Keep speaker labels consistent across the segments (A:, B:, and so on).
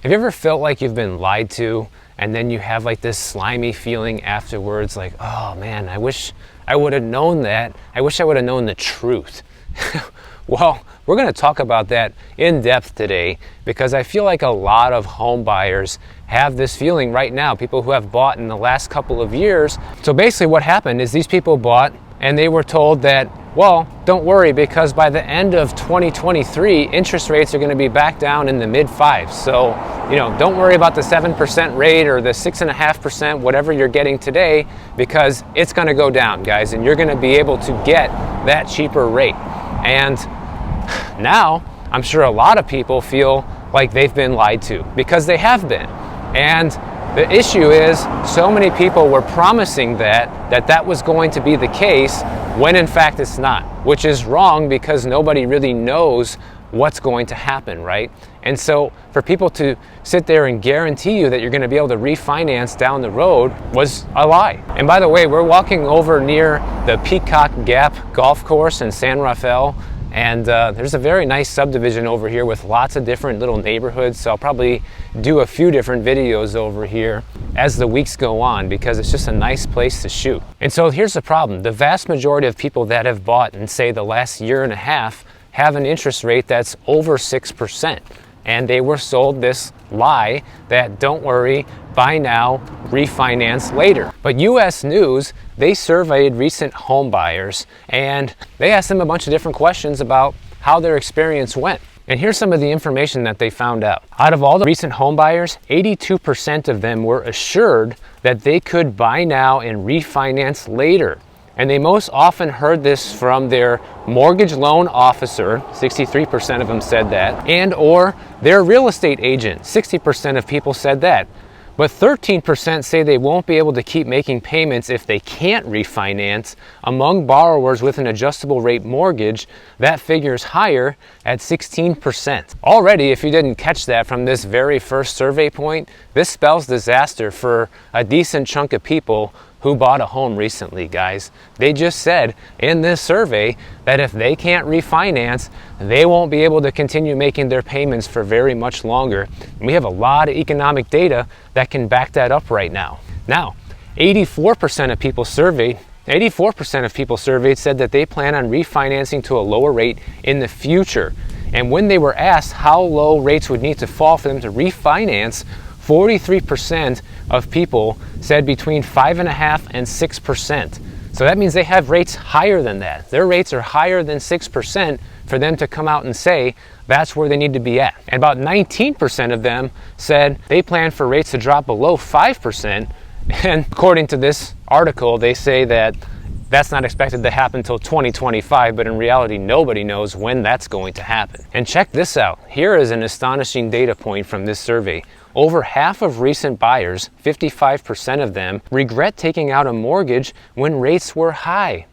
A: Have you ever felt like you've been lied to, and then you have like this slimy feeling afterwards, like, oh man, I wish I would have known that. I wish I would have known the truth. Well, we're going to talk about that in depth today, because I feel like a lot of home buyers have this feeling right now, people who have bought in the last couple of years. So basically what happened is these people bought and they were told that, well, don't worry, because by the end of 2023, interest rates are going to be back down in the mid-5s. So, don't worry about the 7% rate or the 6.5%, whatever you're getting today, because it's going to go down, guys, and you're going to be able to get that cheaper rate. And now, I'm sure a lot of people feel like they've been lied to, because they have been. And the issue is, so many people were promising that was going to be the case, when in fact it's not, which is wrong, because nobody really knows what's going to happen, right? And so for people to sit there and guarantee you that you're going to be able to refinance down the road was a lie. And by the way, we're walking over near the Peacock Gap golf course in San Rafael. And there's a very nice subdivision over here with lots of different little neighborhoods. So I'll probably do a few different videos over here as the weeks go on, because it's just a nice place to shoot. And so here's the problem. The vast majority of people that have bought in, say, the last year and a half have an interest rate that's over 6%. And they were sold this lie that, don't worry, buy now, refinance later. But US News, they surveyed recent home buyers and they asked them a bunch of different questions about how their experience went. And here's some of the information that they found out. Out of all the recent home buyers, 82% of them were assured that they could buy now and refinance later. And they most often heard this from their mortgage loan officer, 63% of them said that, and or their real estate agent, 60% of people said that. But 13% say they won't be able to keep making payments if they can't refinance. Among borrowers with an adjustable rate mortgage, that figure is higher at 16%. Already, if you didn't catch that from this very first survey point, this spells disaster for a decent chunk of people who bought a home recently, guys. They just said in this survey that if they can't refinance, they won't be able to continue making their payments for very much longer. And we have a lot of economic data that can back that up right now. Now, 84% of people surveyed said that they plan on refinancing to a lower rate in the future. And when they were asked how low rates would need to fall for them to refinance, 43% of people said between 5.5% and 6%. So that means they have rates higher than that. Their rates are higher than 6% for them to come out and say that's where they need to be at. And about 19% of them said they plan for rates to drop below 5%. And according to this article, they say that that's not expected to happen until 2025, but in reality, nobody knows when that's going to happen. And check this out. Here is an astonishing data point from this survey. Over half of recent buyers, 55% of them, regret taking out a mortgage when rates were high.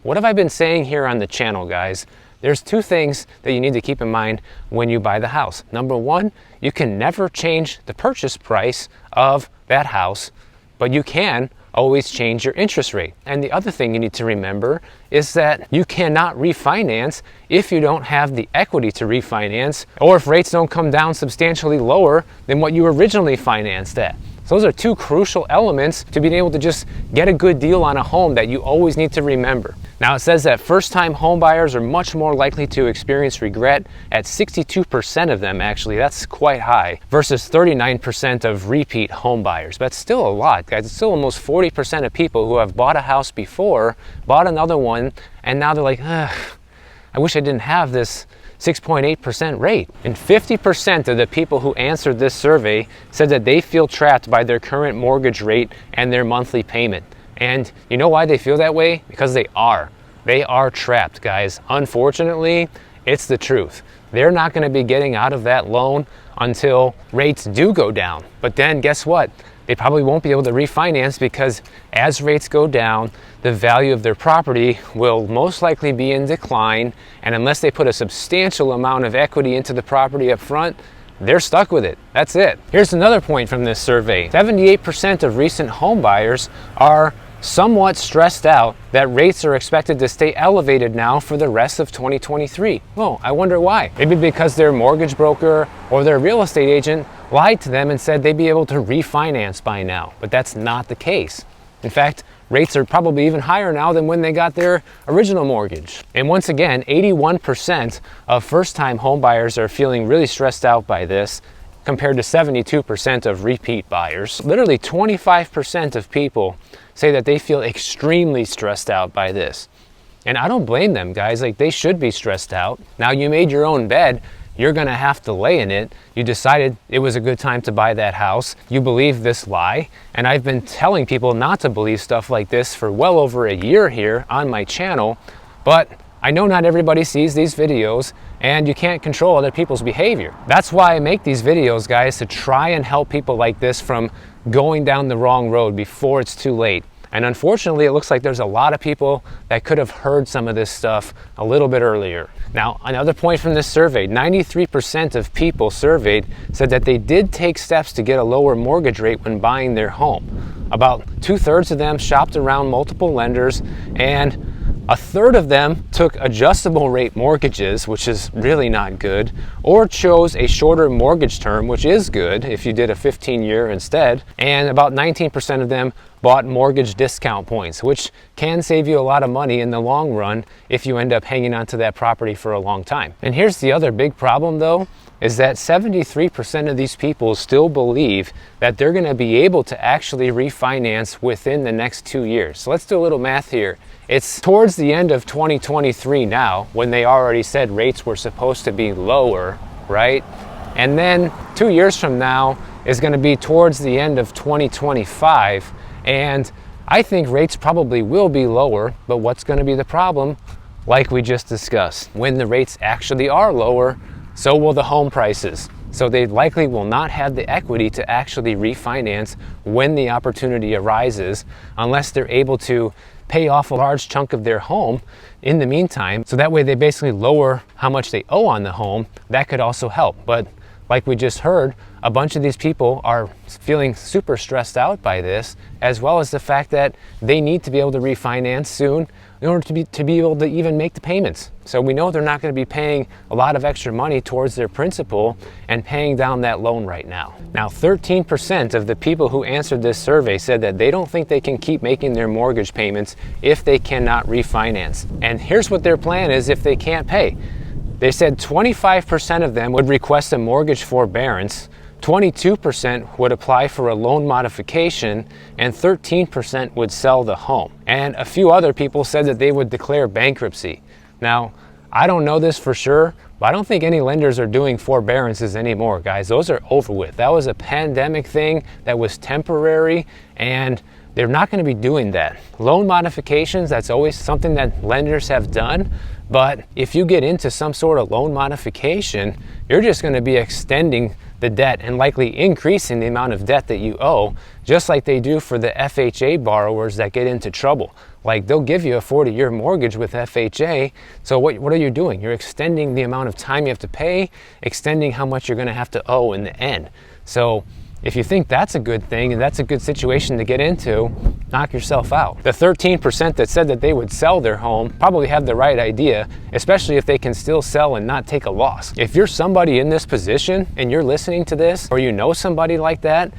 A: What have I been saying here on the channel, guys? There's two things that you need to keep in mind when you buy the house. Number one, you can never change the purchase price of that house, but you can always change your interest rate. And the other thing you need to remember is that you cannot refinance if you don't have the equity to refinance, or if rates don't come down substantially lower than what you originally financed at. So those are two crucial elements to being able to just get a good deal on a home that you always need to remember. Now it says that first-time home buyers are much more likely to experience regret at 62% of them, actually. That's quite high, versus 39% of repeat home buyers. But it's still a lot, guys. It's still almost 40% of people who have bought a house before, bought another one, and now they're like, I wish I didn't have this 6.8% rate. And 50% of the people who answered this survey said that they feel trapped by their current mortgage rate and their monthly payment. And you know why they feel that way? Because they are. They are trapped, guys. Unfortunately, it's the truth. They're not going to be getting out of that loan until rates do go down. But then guess what? They probably won't be able to refinance, because as rates go down, the value of their property will most likely be in decline. And unless they put a substantial amount of equity into the property up front, they're stuck with it. That's it. Here's another point from this survey. 78% of recent home buyers are somewhat stressed out that rates are expected to stay elevated now for the rest of 2023. Well, I wonder why. Maybe because their mortgage broker or their real estate agent lied to them and said they'd be able to refinance by now, but that's not the case. In fact, rates are probably even higher now than when they got their original mortgage. And once again, 81% of first-time homebuyers are feeling really stressed out by this, compared to 72% of repeat buyers. Literally 25% of people say that they feel extremely stressed out by this. And I don't blame them, guys. Like, they should be stressed out. Now, you made your own bed. You're gonna have to lay in it. You decided it was a good time to buy that house. You believe this lie. And I've been telling people not to believe stuff like this for well over a year here on my channel. But I know not everybody sees these videos, and you can't control other people's behavior. That's why I make these videos, guys, to try and help people like this from going down the wrong road before it's too late. And unfortunately, it looks like there's a lot of people that could have heard some of this stuff a little bit earlier. Now, another point from this survey, 93% of people surveyed said that they did take steps to get a lower mortgage rate when buying their home. About 2/3 of them shopped around multiple lenders, and 1/3 of them took adjustable rate mortgages, which is really not good, or chose a shorter mortgage term, which is good if you did a 15-year instead. And about 19% of them bought mortgage discount points, which can save you a lot of money in the long run if you end up hanging onto that property for a long time. And here's the other big problem though, is that 73% of these people still believe that they're gonna be able to actually refinance within the next 2 years. So let's do a little math here. It's towards the end of 2023 now, when they already said rates were supposed to be lower, right? And then 2 years from now is gonna be towards the end of 2025. And I think rates probably will be lower, but what's gonna be the problem? Like we just discussed, when the rates actually are lower, so will the home prices. So they likely will not have the equity to actually refinance when the opportunity arises, unless they're able to pay off a large chunk of their home in the meantime. So that way they basically lower how much they owe on the home. That could also help. But like we just heard, a bunch of these people are feeling super stressed out by this, as well as the fact that they need to be able to refinance soon in order to be able to even make the payments. So we know they're not going to be paying a lot of extra money towards their principal and paying down that loan right now. Now, 13% of the people who answered this survey said that they don't think they can keep making their mortgage payments if they cannot refinance. And here's what their plan is if they can't pay. They said 25% of them would request a mortgage forbearance, 22% would apply for a loan modification, and 13% would sell the home. And a few other people said that they would declare bankruptcy. Now, I don't know this for sure, but I don't think any lenders are doing forbearances anymore, guys. Those are over with. That was a pandemic thing that was temporary, and they're not going to be doing that. Loan modifications, that's always something that lenders have done. But if you get into some sort of loan modification, you're just going to be extending the debt and likely increasing the amount of debt that you owe, just like they do for the FHA borrowers that get into trouble. Like, they'll give you a 40-year mortgage with FHA. So what are you doing? You're extending the amount of time you have to pay, extending how much you're going to have to owe in the end. So if you think that's a good thing and that's a good situation to get into, knock yourself out. The 13% that said that they would sell their home probably have the right idea, especially if they can still sell and not take a loss. If you're somebody in this position and you're listening to this, or you know somebody like that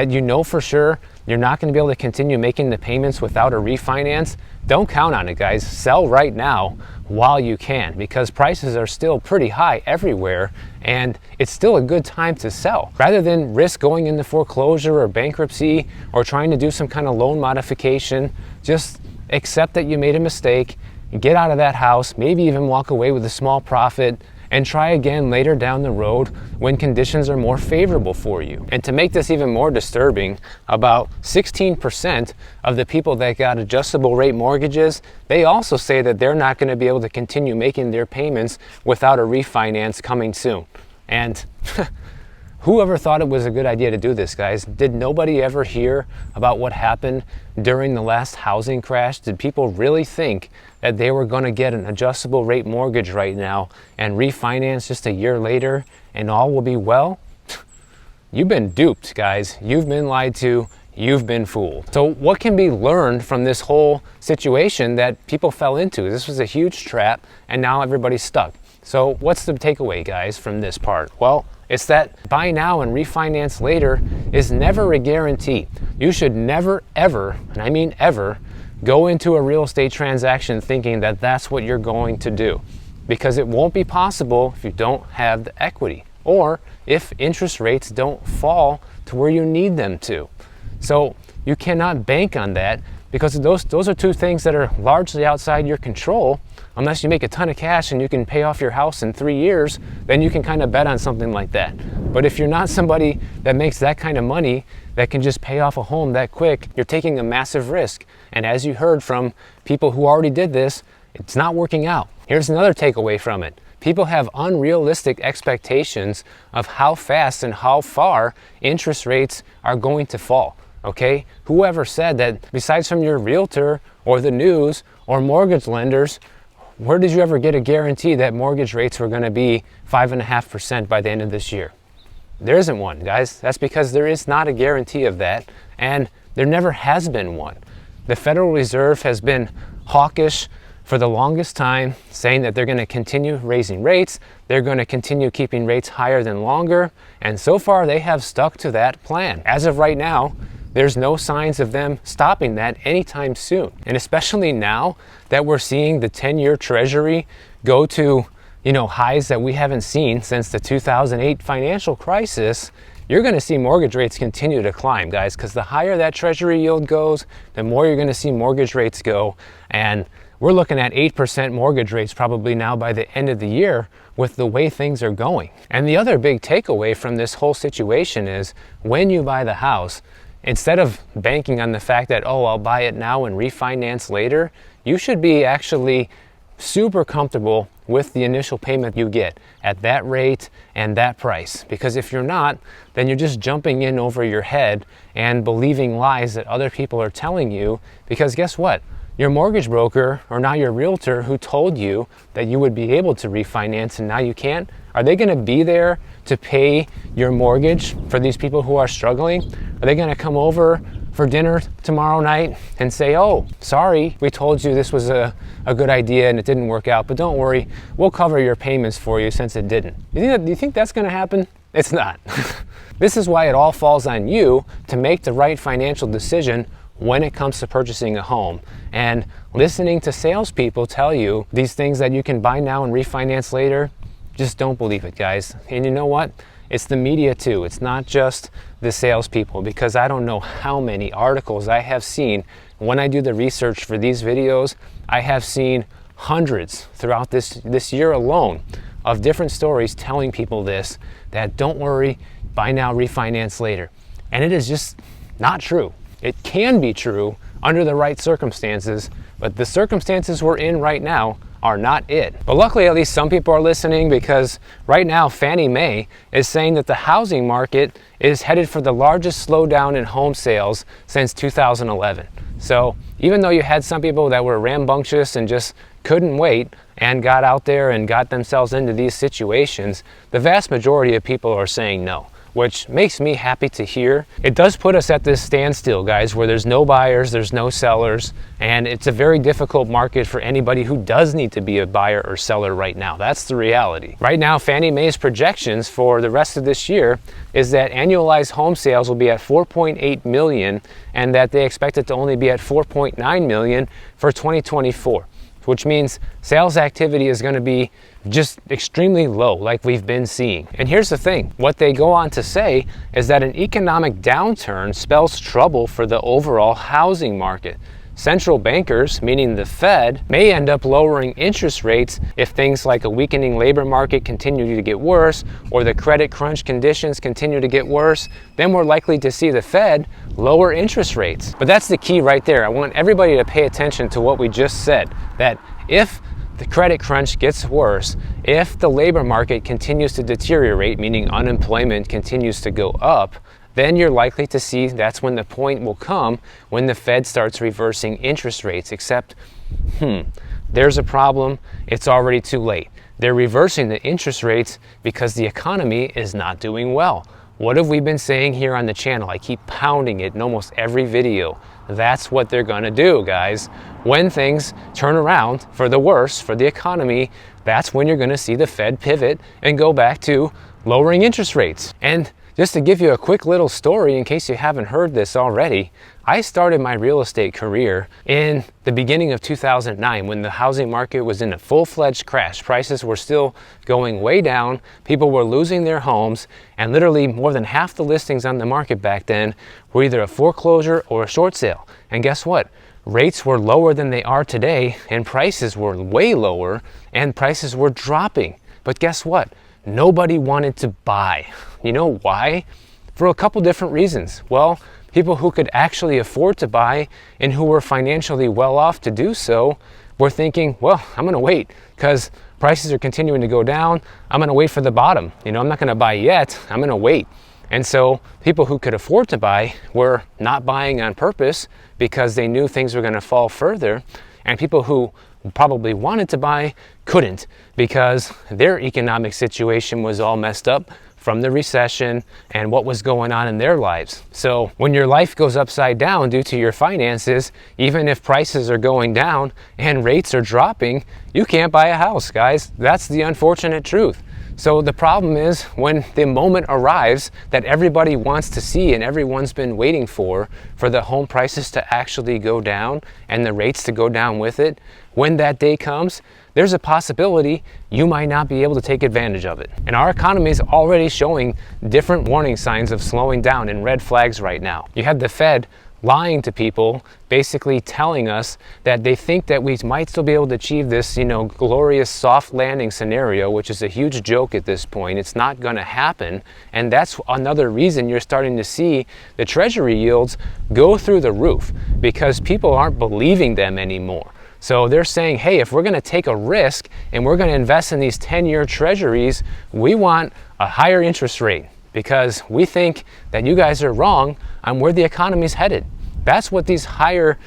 A: you know for sure you're not going to be able to continue making the payments without a refinance, don't count on it, guys. Sell right now while you can, because prices are still pretty high everywhere, and it's still a good time to sell. Rather than risk going into foreclosure or bankruptcy or trying to do some kind of loan modification, just accept that you made a mistake, get out of that house, maybe even walk away with a small profit, and try again later down the road when conditions are more favorable for you. And to make this even more disturbing, about 16% of the people that got adjustable rate mortgages, they also say that they're not going to be able to continue making their payments without a refinance coming soon. And whoever thought it was a good idea to do this, guys? Did nobody ever hear about what happened during the last housing crash? Did people really think that they were going to get an adjustable rate mortgage right now and refinance just a year later and all will be well? You've been duped, guys. You've been lied to. You've been fooled. So what can be learned from this whole situation that people fell into? This was a huge trap, and now everybody's stuck. So what's the takeaway, guys, from this part? Well, It's that buy now and refinance later is never a guarantee. You should never, ever, and I mean ever, go into a real estate transaction thinking that that's what you're going to do, because it won't be possible if you don't have the equity, or if interest rates don't fall to where you need them to. So you cannot bank on that, because those are two things that are largely outside your control. Unless you make a ton of cash and you can pay off your house in 3 years, then you can kind of bet on something like that. But if you're not somebody that makes that kind of money that can just pay off a home that quick, you're taking a massive risk. And as you heard from people who already did this, it's not working out. Here's another takeaway from it. People have unrealistic expectations of how fast and how far interest rates are going to fall. Okay? Whoever said that, besides from your realtor or the news or mortgage lenders, where did you ever get a guarantee that mortgage rates were going to be 5.5% by the end of this year? There isn't one, guys. That's because there is not a guarantee of that, and there never has been one. The Federal Reserve has been hawkish for the longest time, saying that they're going to continue raising rates, they're going to continue keeping rates higher than longer, and so far they have stuck to that plan. As of right now, there's no signs of them stopping that anytime soon. And especially now that we're seeing the 10-year Treasury go to, highs that we haven't seen since the 2008 financial crisis, you're going to see mortgage rates continue to climb, guys, because the higher that Treasury yield goes, the more you're going to see mortgage rates go. And we're looking at 8% mortgage rates probably now by the end of the year with the way things are going. And the other big takeaway from this whole situation is, when you buy the house, instead of banking on the fact that, oh, I'll buy it now and refinance later, you should be actually super comfortable with the initial payment you get at that rate and that price. Because if you're not, then you're just jumping in over your head and believing lies that other people are telling you. Because guess what? Your mortgage broker, or now your realtor, who told you that you would be able to refinance and now you can't, are they going to be there to pay your mortgage for these people who are struggling? Are they going to come over for dinner tomorrow night and say, oh, sorry, we told you this was a good idea and it didn't work out, but don't worry, we'll cover your payments for you since it didn't? Do you think that's going to happen? It's not. This is why it all falls on you to make the right financial decision when it comes to purchasing a home. And listening to salespeople tell you these things that you can buy now and refinance later, just don't believe it, guys. And you know what? It's the media too. It's not just the salespeople, because I don't know how many articles I have seen. When I do the research for these videos, I have seen hundreds throughout this year alone of different stories telling people this, that don't worry, buy now, refinance later. And it is just not true. It can be true under the right circumstances, but the circumstances we're in right now are not it. But luckily, at least some people are listening, because right now Fannie Mae is saying that the housing market is headed for the largest slowdown in home sales since 2011. So even though you had some people that were rambunctious and just couldn't wait and got out there and got themselves into these situations, the vast majority of people are saying no, which makes me happy to hear. It does put us at this standstill, guys, where there's no buyers, there's no sellers, and it's a very difficult market for anybody who does need to be a buyer or seller right now. That's the reality. Right now, Fannie Mae's projections for the rest of this year is that annualized home sales will be at 4.8 million, and that they expect it to only be at 4.9 million for 2024. Which means sales activity is going to be just extremely low, like we've been seeing. And here's the thing, what they go on to say is that an economic downturn spells trouble for the overall housing market. Central bankers, meaning the Fed, may end up lowering interest rates if things like a weakening labor market continue to get worse, or the credit crunch conditions continue to get worse. Then we're likely to see the Fed lower interest rates. But that's the key right there. I want everybody to pay attention to what we just said, that if the credit crunch gets worse, if the labor market continues to deteriorate, meaning unemployment continues to go up, then you're likely to see that's when the point will come when the Fed starts reversing interest rates. Except, there's a problem. It's already too late. They're reversing the interest rates because the economy is not doing well. What have we been saying here on the channel? I keep pounding it in almost every video. That's what they're gonna do, guys. When things turn around for the worse for the economy, that's when you're gonna see the Fed pivot and go back to lowering interest rates. And just to give you a quick little story in case you haven't heard this already, I started my real estate career in the beginning of 2009 when the housing market was in a full-fledged crash. Prices were still going way down, people were losing their homes, and literally more than half the listings on the market back then were either a foreclosure or a short sale. And guess what? Rates were lower than they are today, and prices were way lower, and prices were dropping. But guess what? Nobody wanted to buy. You know why? For a couple different reasons. Well, people who could actually afford to buy and who were financially well off to do so were thinking, well, I'm gonna wait because prices are continuing to go down. I'm gonna wait for the bottom. I'm not gonna buy yet, I'm gonna wait. And so people who could afford to buy were not buying on purpose because they knew things were gonna fall further. And people who probably wanted to buy couldn't because their economic situation was all messed up from the recession and what was going on in their lives. So when your life goes upside down due to your finances, even if prices are going down and rates are dropping, you can't buy a house, guys. That's the unfortunate truth. So the problem is when the moment arrives that everybody wants to see and everyone's been waiting for the home prices to actually go down and the rates to go down with it, when that day comes, there's a possibility you might not be able to take advantage of it. And our economy is already showing different warning signs of slowing down and red flags right now. You have the Fed lying to people, basically telling us that they think that we might still be able to achieve this, glorious soft landing scenario, which is a huge joke at this point. It's not going to happen. And that's another reason you're starting to see the Treasury yields go through the roof because people aren't believing them anymore. So they're saying, hey, if we're going to take a risk and we're going to invest in these 10-year treasuries, we want a higher interest rate because we think that you guys are wrong on where the economy's headed. That's what these higher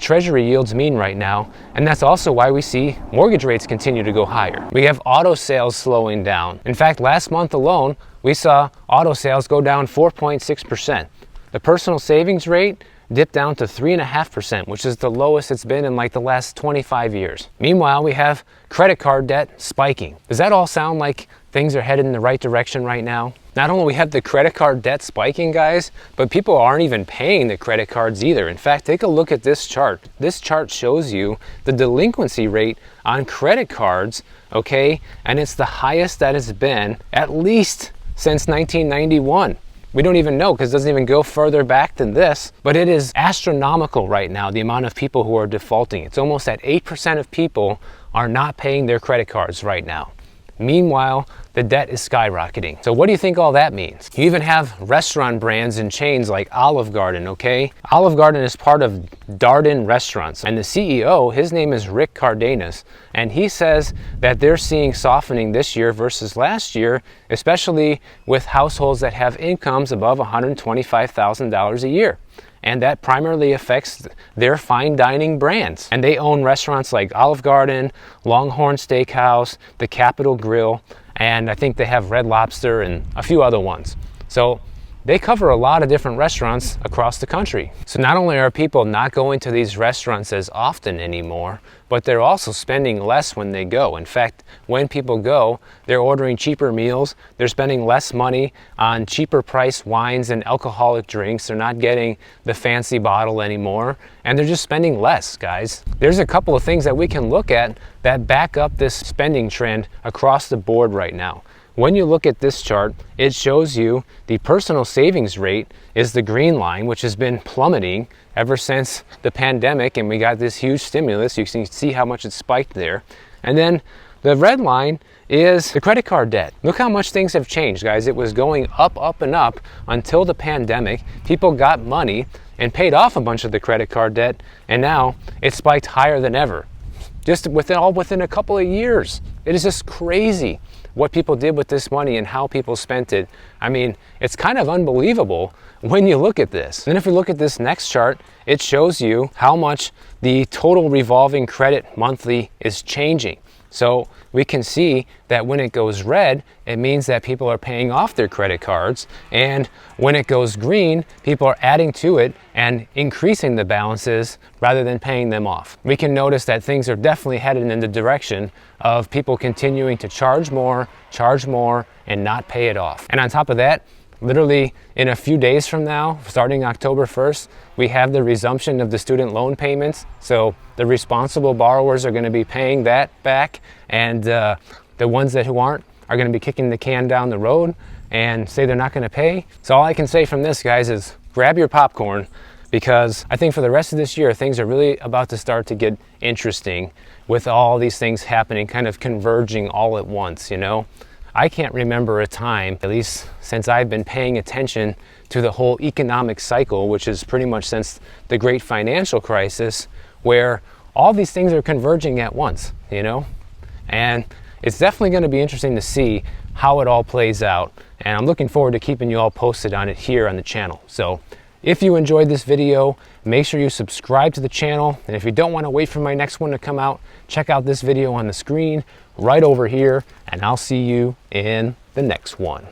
A: treasury yields mean right now. And that's also why we see mortgage rates continue to go higher. We have auto sales slowing down. In fact, last month alone, we saw auto sales go down 4.6%. The personal savings rate dipped down to 3.5%, which is the lowest it's been in like the last 25 years. Meanwhile, we have credit card debt spiking. Does that all sound like things are headed in the right direction right now? Not only we have the credit card debt spiking, guys, but people aren't even paying the credit cards either. In fact, take a look at this chart. This chart shows you the delinquency rate on credit cards, okay? And it's the highest that it's been at least since 1991. We don't even know because it doesn't even go further back than this, but it is astronomical right now, the amount of people who are defaulting. It's almost at 8% of people are not paying their credit cards right now. Meanwhile, the debt is skyrocketing. So what do you think all that means? You even have restaurant brands and chains like Olive Garden, okay? Olive Garden is part of Darden Restaurants, and the CEO, his name is Rick Cardenas, and he says that they're seeing softening this year versus last year, especially with households that have incomes above $125,000 a year. And that primarily affects their fine dining brands. And they own restaurants like Olive Garden, Longhorn Steakhouse, the Capitol Grill, and I think they have Red Lobster and a few other ones. So they cover a lot of different restaurants across the country. So not only are people not going to these restaurants as often anymore, but they're also spending less when they go. In fact, when people go, they're ordering cheaper meals, they're spending less money on cheaper priced wines and alcoholic drinks, they're not getting the fancy bottle anymore, and they're just spending less, guys. There's a couple of things that we can look at that back up this spending trend across the board right now. When you look at this chart, it shows you the personal savings rate is the green line, which has been plummeting ever since the pandemic, and we got this huge stimulus. You can see how much it spiked there. And then the red line is the credit card debt. Look how much things have changed, guys. It was going up, up, and up until the pandemic. People got money and paid off a bunch of the credit card debt, and now it spiked higher than ever. Just within a couple of years. It is just crazy what people did with this money and how people spent it. I mean, it's kind of unbelievable when you look at this. And if we look at this next chart, it shows you how much the total revolving credit monthly is changing. So we can see that when it goes red, it means that people are paying off their credit cards. And when it goes green, people are adding to it and increasing the balances rather than paying them off. We can notice that things are definitely headed in the direction of people continuing to charge more, and not pay it off. And on top of that, literally in a few days from now, starting October 1st, we have the resumption of the student loan payments. So the responsible borrowers are going to be paying that back, and the ones who aren't are going to be kicking the can down the road and say they're not going to pay. So all I can say from this, guys, is grab your popcorn, because I think for the rest of this year, things are really about to start to get interesting with all these things happening, kind of converging all at once, you know? I can't remember a time, at least since I've been paying attention to the whole economic cycle, which is pretty much since the great financial crisis, where all these things are converging at once, you know? And it's definitely going to be interesting to see how it all plays out. And I'm looking forward to keeping you all posted on it here on the channel. So if you enjoyed this video, make sure you subscribe to the channel. And if you don't want to wait for my next one to come out, check out this video on the screen right over here, and I'll see you in the next one.